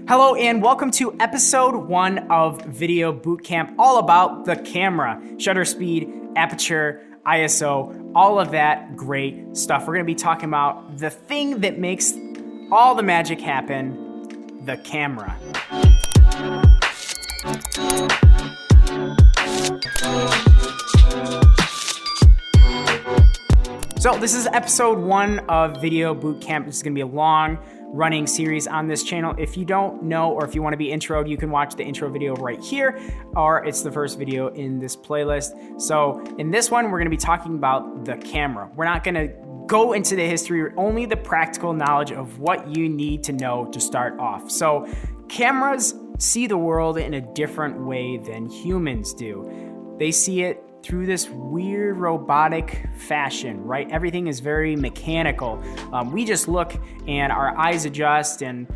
Hello and welcome to episode 1 of Video Bootcamp, all about the camera, shutter speed, aperture, ISO, all of that great stuff. We're going to be talking about the thing that makes all the magic happen, the camera. So this is episode 1 of Video Bootcamp. This is going to be a long running series on this channel. If you don't know, or if you want to be introed, you can watch the intro video right here, or it's the first video in this playlist. So in this one, we're going to be talking about the camera. We're not going to go into the history, only the practical knowledge of what you need to know to start off. So cameras see the world in a different way than humans do. They see it through this weird robotic fashion, right? Everything is very mechanical. We just look and our eyes adjust, and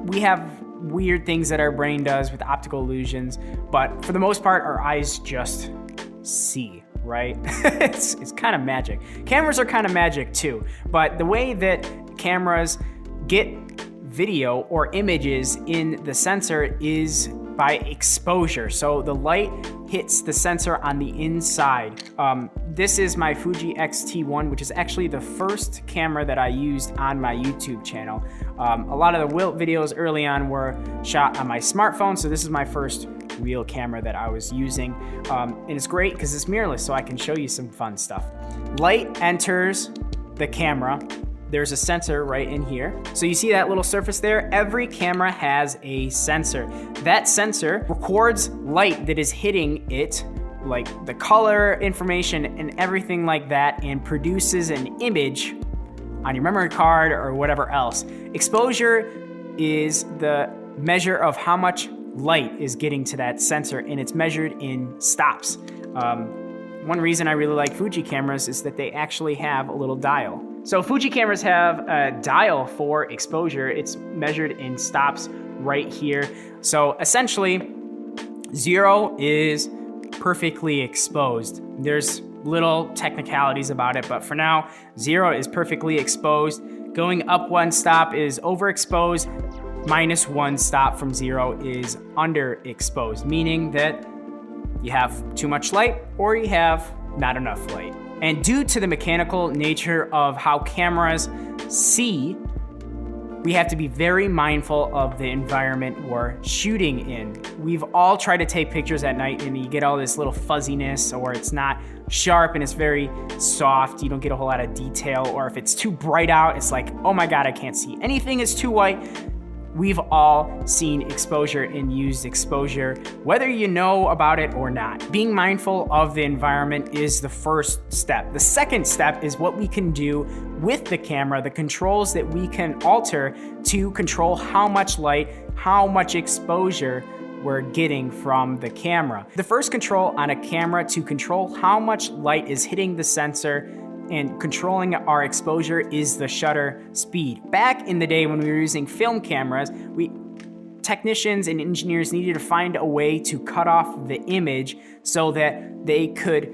we have weird things that our brain does with optical illusions, but for the most part, our eyes just see, right? It's kind of magic. Cameras are kind of magic too, but the way that cameras get video or images in the sensor is by exposure. So the light hits the sensor on the inside. This is my Fuji X-T1, which is actually the first camera that I used on my YouTube channel. A lot of the Wilt videos early on were shot on my smartphone, so this is my first real camera that I was using. And it's great because it's mirrorless, so I can show you some fun stuff. Light enters the camera. There's a sensor right in here. So you see that little surface there? Every camera has a sensor. That sensor records light that is hitting it, like the color information and everything like that, and produces an image on your memory card or whatever else. Exposure is the measure of how much light is getting to that sensor, and it's measured in stops. One reason I really like Fuji cameras is that they actually have a little dial. So Fuji cameras have a dial for exposure. It's measured in stops right here. So essentially, 0 is perfectly exposed. There's little technicalities about it, but for now, 0 is perfectly exposed. Going up 1 stop is overexposed. -1 stop from 0 is underexposed, meaning that you have too much light or you have not enough light. And due to the mechanical nature of how cameras see, we have to be very mindful of the environment we're shooting in. We've all tried to take pictures at night and you get all this little fuzziness, or it's not sharp and it's very soft. You don't get a whole lot of detail, or if it's too bright out, it's like, oh my God, I can't see anything. It's too white. We've all seen exposure and used exposure, whether you know about it or not. Being mindful of the environment is the first step. The second step is what we can do with the camera, the controls that we can alter to control how much light, how much exposure we're getting from the camera. The first control on a camera to control how much light is hitting the sensor and controlling our exposure is the shutter speed. Back in the day when we were using film cameras, technicians and engineers needed to find a way to cut off the image so that they could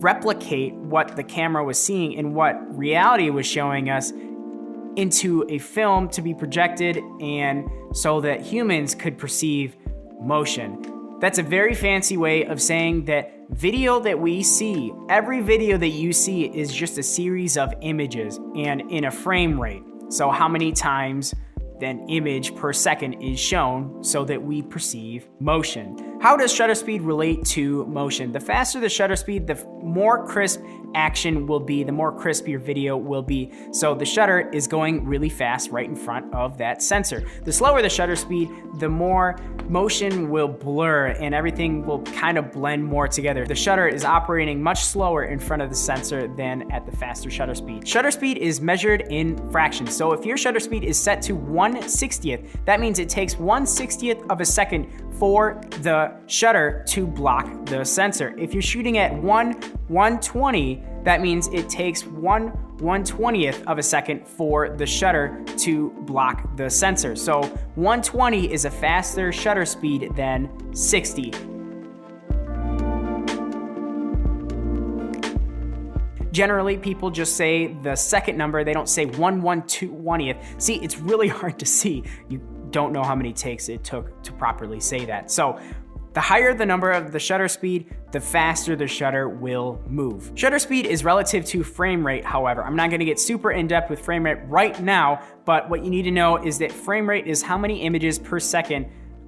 replicate what the camera was seeing and what reality was showing us into a film to be projected, and so that humans could perceive motion. That's a very fancy way of saying that video that we see, every video that you see is just a series of images and in a frame rate. So how many times an image per second is shown so that we perceive motion. How does shutter speed relate to motion? The faster the shutter speed, the more crisp action will be, the more crisp your video will be. So the shutter is going really fast right in front of that sensor. The slower the shutter speed, the more motion will blur and everything will kind of blend more together. The shutter is operating much slower in front of the sensor than at the faster shutter speed. Shutter speed is measured in fractions. So if your shutter speed is set to 1/60th, that means it takes 1/60th of a second for the shutter to block the sensor. If you're shooting at 1/120, that means it takes 1/120th of a second for the shutter to block the sensor. So 120 is a faster shutter speed than 60. Generally, people just say the second number. They don't say 1/120th. See, it's really hard to see. You don't know how many takes it took to properly say that. So the higher the number of the shutter speed, the faster the shutter will move. Shutter speed is relative to frame rate, however. I'm not gonna get super in-depth with frame rate right now, but what you need to know is that frame rate is how many images per second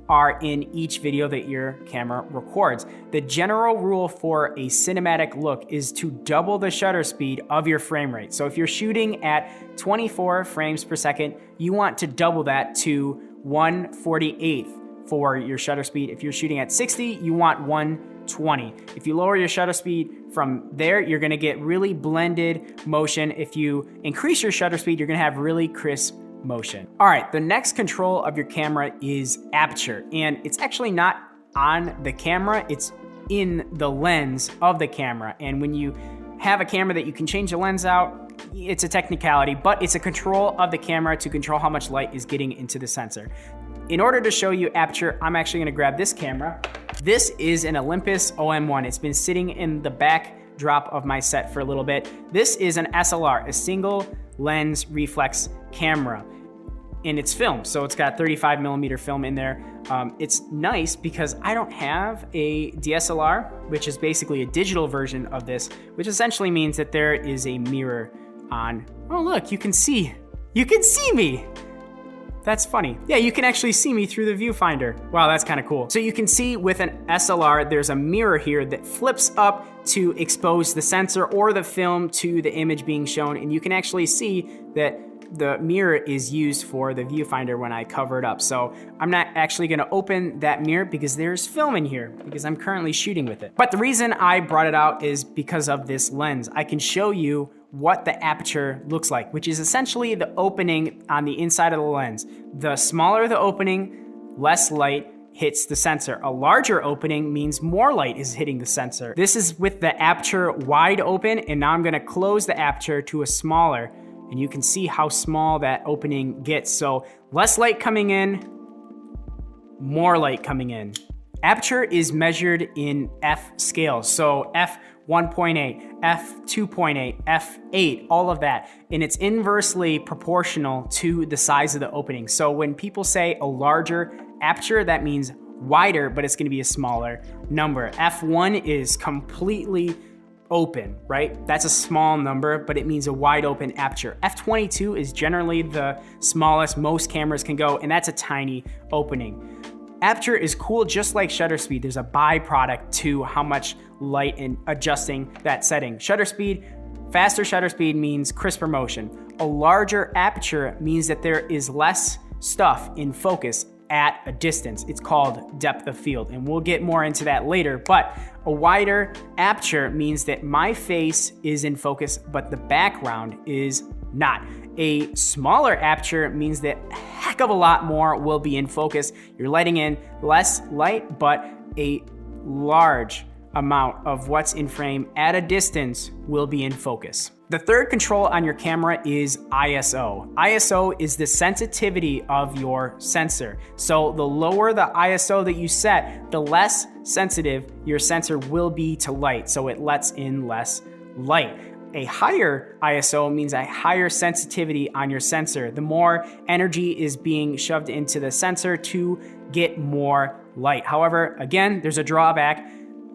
are in each video that your camera records. The general rule for a cinematic look is to double the shutter speed of your frame rate. So if you're shooting at 24 frames per second, you want to double that to 1/48 for your shutter speed. If you're shooting at 60, you want 120. If you lower your shutter speed from there, you're gonna get really blended motion. If you increase your shutter speed, you're gonna have really crisp motion. All right, the next control of your camera is aperture, and it's actually not on the camera, it's in the lens of the camera. And when you have a camera that you can change the lens out, it's a technicality, but it's a control of the camera to control how much light is getting into the sensor. In order to show you aperture, I'm actually gonna grab this camera. This is an Olympus OM1. It's been sitting in the backdrop of my set for a little bit. This is an SLR, a single lens reflex camera. And it's film, so it's got 35mm film in there. It's nice because I don't have a DSLR, which is basically a digital version of this, which essentially means that there is a mirror on. Oh look, you can see me. That's funny. Yeah, you can actually see me through the viewfinder. Wow, that's kind of cool. So you can see with an SLR, there's a mirror here that flips up to expose the sensor or the film to the image being shown. And you can actually see that the mirror is used for the viewfinder when I cover it up. So I'm not actually gonna open that mirror because there's film in here because I'm currently shooting with it. But the reason I brought it out is because of this lens. I can show you what the aperture looks like, which is essentially the opening on the inside of the lens. The smaller the opening, less light hits the sensor. A larger opening means more light is hitting the sensor. This is with the aperture wide open, and now I'm gonna close the aperture to a smaller, and you can see how small that opening gets. So less light coming in, more light coming in. Aperture is measured in F scales. So f1.8, f2.8, f8, all of that. And it's inversely proportional to the size of the opening. So when people say a larger aperture, that means wider, but it's gonna be a smaller number. F1 is completely open, right? That's a small number, but it means a wide open aperture. F22 is generally the smallest most cameras can go, and that's a tiny opening. Aperture is cool just like shutter speed. There's a byproduct to how much light and adjusting that setting. Shutter speed, faster shutter speed means crisper motion. A larger aperture means that there is less stuff in focus at a distance. It's called depth of field, and we'll get more into that later. But a wider aperture means that my face is in focus, but the background is not. A smaller aperture means that a heck of a lot more will be in focus. You're letting in less light, but a large amount of what's in frame at a distance will be in focus. The third control on your camera is ISO. ISO is the sensitivity of your sensor. So the lower the ISO that you set, the less sensitive your sensor will be to light, so it lets in less light. A higher ISO means a higher sensitivity on your sensor. The more energy is being shoved into the sensor to get more light. However, again, there's a drawback.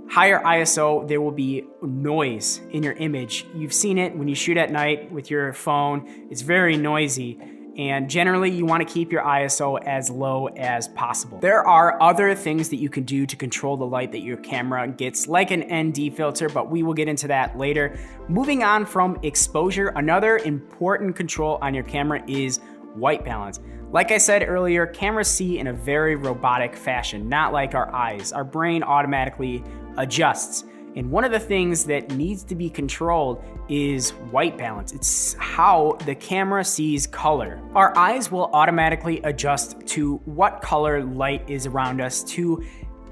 Higher ISO, there will be noise in your image. You've seen it when you shoot at night with your phone. It's very noisy. And generally, you want to keep your ISO as low as possible. There are other things that you can do to control the light that your camera gets, like an ND filter, but we will get into that later. Moving on from exposure, another important control on your camera is white balance. Like I said earlier, cameras see in a very robotic fashion, not like our eyes. Our brain automatically adjusts. And one of the things that needs to be controlled is white balance. It's how the camera sees color. Our eyes will automatically adjust to what color light is around us to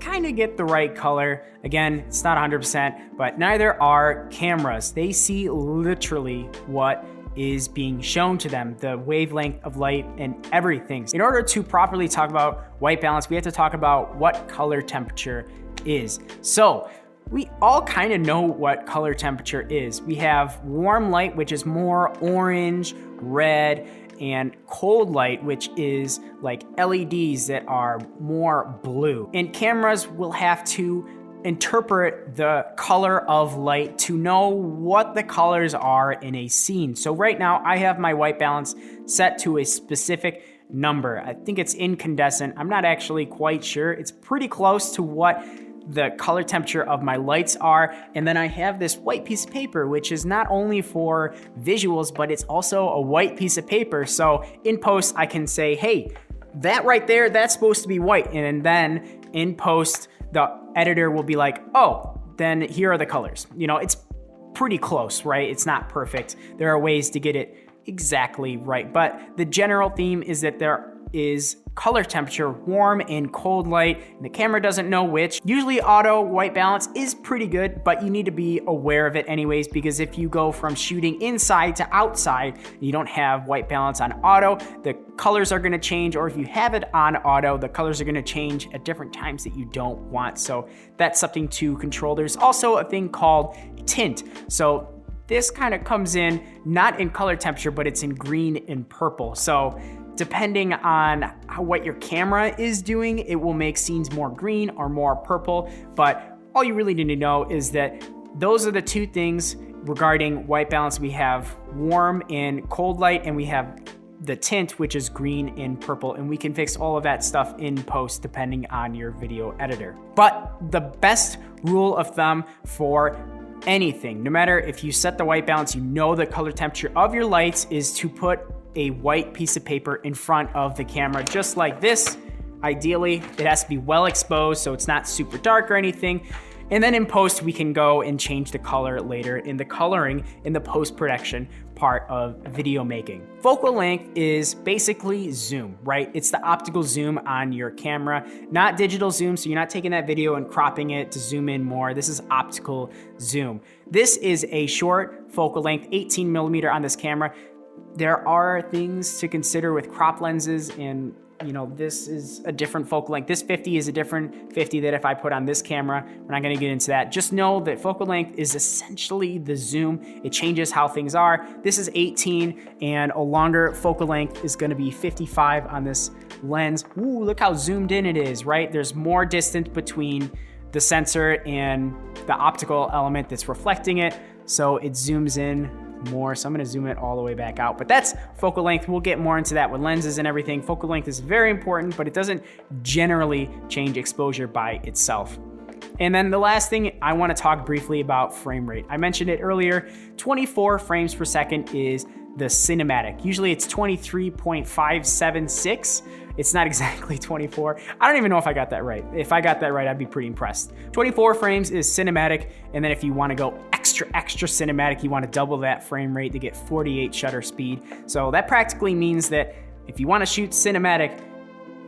kind of get the right color. Again, it's not 100%, but neither are cameras. They see literally what is being shown to them, the wavelength of light and everything. In order to properly talk about white balance, we have to talk about what color temperature is. So we all kind of know what color temperature is. We have warm light, which is more orange, red, and cold light, which is like LEDs that are more blue. And cameras will have to interpret the color of light to know what the colors are in a scene. So right now I have my white balance set to a specific number. I think it's incandescent. I'm not actually quite sure. It's pretty close to what the color temperature of my lights are. And then I have this white piece of paper, which is not only for visuals, but it's also a white piece of paper. So in post, I can say, hey, that right there, that's supposed to be white. And then in post, the editor will be like, oh, then here are the colors. You know, it's pretty close, right? It's not perfect. There are ways to get it exactly right. But the general theme is that there is color temperature, warm and cold light, and the camera doesn't know which. Usually auto white balance is pretty good, but you need to be aware of it anyways, because if you go from shooting inside to outside, and you don't have white balance on auto, the colors are gonna change, or if you have it on auto, the colors are gonna change at different times that you don't want. So that's something to control. There's also a thing called tint. So this kind of comes in not in color temperature, but it's in green and purple. So depending on what your camera is doing, it will make scenes more green or more purple. But all you really need to know is that those are the two things regarding white balance. We have warm and cold light, and we have the tint, which is green and purple. And we can fix all of that stuff in post depending on your video editor. But the best rule of thumb for anything, no matter if you set the white balance, you know the color temperature of your lights, is to put a white piece of paper in front of the camera, just like this. Ideally, it has to be well exposed so it's not super dark or anything. And then in post, we can go and change the color later in the coloring in the post-production part of video making. Focal length is basically zoom, right? It's the optical zoom on your camera, not digital zoom. So you're not taking that video and cropping it to zoom in more. This is optical zoom. This is a short focal length, 18 millimeter on this camera. There are things to consider with crop lenses, and you know, this is a different focal length. This 50 is a different 50 that if I put on this camera. We're not gonna get into that. Just know that focal length is essentially the zoom. It changes how things are. This is 18, and a longer focal length is gonna be 55 on this lens. Ooh, look how zoomed in it is, right? There's more distance between the sensor and the optical element that's reflecting it, so it zooms in more. So I'm gonna zoom it all the way back out, but that's focal length. We'll get more into that with lenses and everything. Focal length is very important, but it doesn't generally change exposure by itself. And then the last thing, I wanna talk briefly about frame rate. I mentioned it earlier, 24 frames per second is the cinematic. Usually it's 23.576. It's not exactly 24. I don't even know if I got that right. If I got that right, I'd be pretty impressed. 24 frames is cinematic. And then if you wanna go extra cinematic, you wanna double that frame rate to get 48 shutter speed. So that practically means that if you wanna shoot cinematic,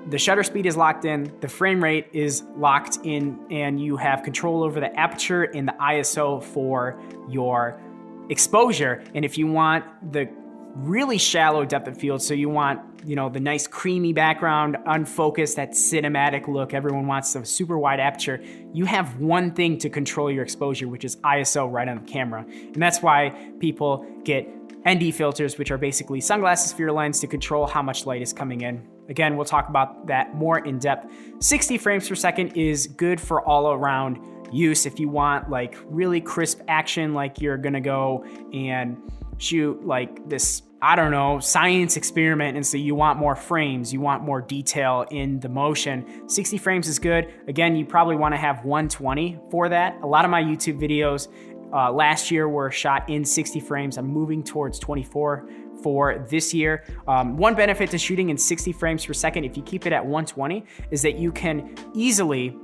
the shutter speed is locked in, the frame rate is locked in, and you have control over the aperture and the ISO for your exposure. And if you want the really shallow depth of field, so you want, you know, the nice creamy background, unfocused, that cinematic look, everyone wants a super wide aperture, you have one thing to control your exposure, which is ISO right on the camera. And that's why people get ND filters, which are basically sunglasses for your lens to control how much light is coming in. Again, we'll talk about that more in depth. 60 frames per second is good for all around use. If you want like really crisp action, like you're gonna go and shoot like this, I don't know, science experiment, and so you want more frames, you want more detail in the motion, 60 frames is good. Again, you probably wanna have 120 for that. A lot of my YouTube videos last year were shot in 60 frames. I'm moving towards 24 for this year. One benefit to shooting in 60 frames per second, if you keep it at 120, is that you can easily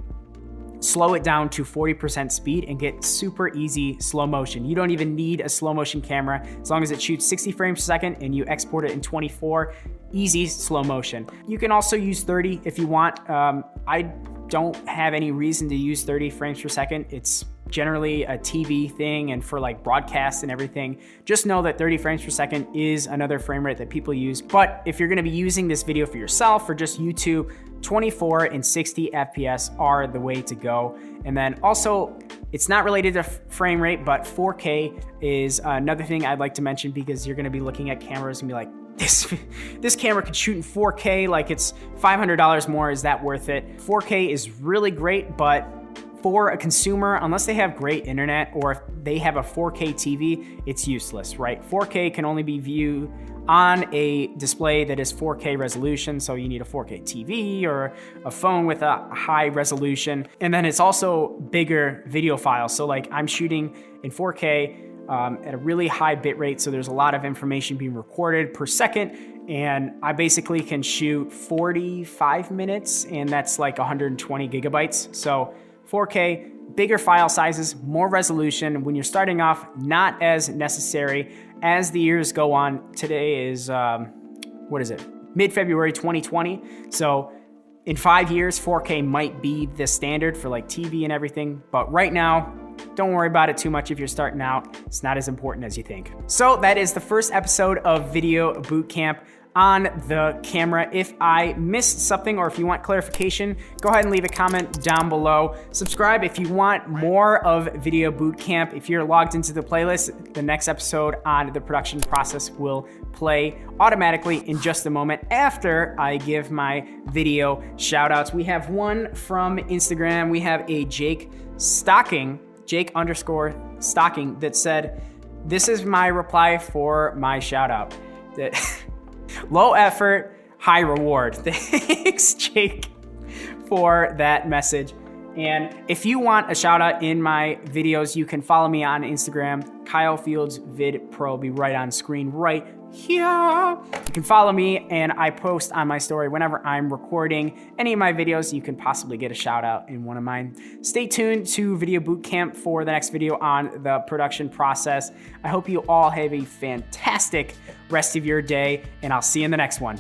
slow it down to 40% speed and get super easy slow motion. You don't even need a slow motion camera. As long as it shoots 60 frames per second and you export it in 24, easy slow motion. You can also use 30 if you want. I don't have any reason to use 30 frames per second. It's generally a TV thing, and for like broadcast and everything, just know that 30 frames per second is another frame rate that people use. But if you're gonna be using this video for yourself or just YouTube, 24 and 60 FPS are the way to go. And then also, it's not related to frame rate, but 4K is another thing I'd like to mention, because you're gonna be looking at cameras and be like, this camera could shoot in 4K, like it's $500 more. Is that worth it? 4K is really great, but for a consumer, unless they have great internet or if they have a 4K TV, it's useless, right? 4K can only be viewed on a display that is 4K resolution, so you need a 4K TV or a phone with a high resolution. And then it's also bigger video files. So like I'm shooting in 4K at a really high bit rate, so there's a lot of information being recorded per second, and I basically can shoot 45 minutes, and that's like 120 gigabytes. So 4K, bigger file sizes, more resolution. When you're starting off, not as necessary. As the years go on, today is, mid-February 2020. So in 5 years, 4K might be the standard for like TV and everything. But right now, don't worry about it too much if you're starting out. It's not as important as you think. So that is the first episode of Video Bootcamp on the camera. If I missed something or if you want clarification, go ahead and leave a comment down below. Subscribe if you want more of Video Bootcamp. If you're logged into the playlist, the next episode on the production process will play automatically in just a moment after I give my video shout outs. We have one from Instagram. We have a Jake _Stocking that said, "This is my reply for my shout out. That low effort, high reward." Thanks, Jake, for that message. And if you want a shout out in my videos, you can follow me on Instagram, Kyle Fields Vid Pro, be right on screen right here. You can follow me, and I post on my story whenever I'm recording any of my videos. You can possibly get a shout out in one of mine. Stay tuned to Video Bootcamp for the next video on the production process. I hope you all have a fantastic rest of your day, and I'll see you in the next one.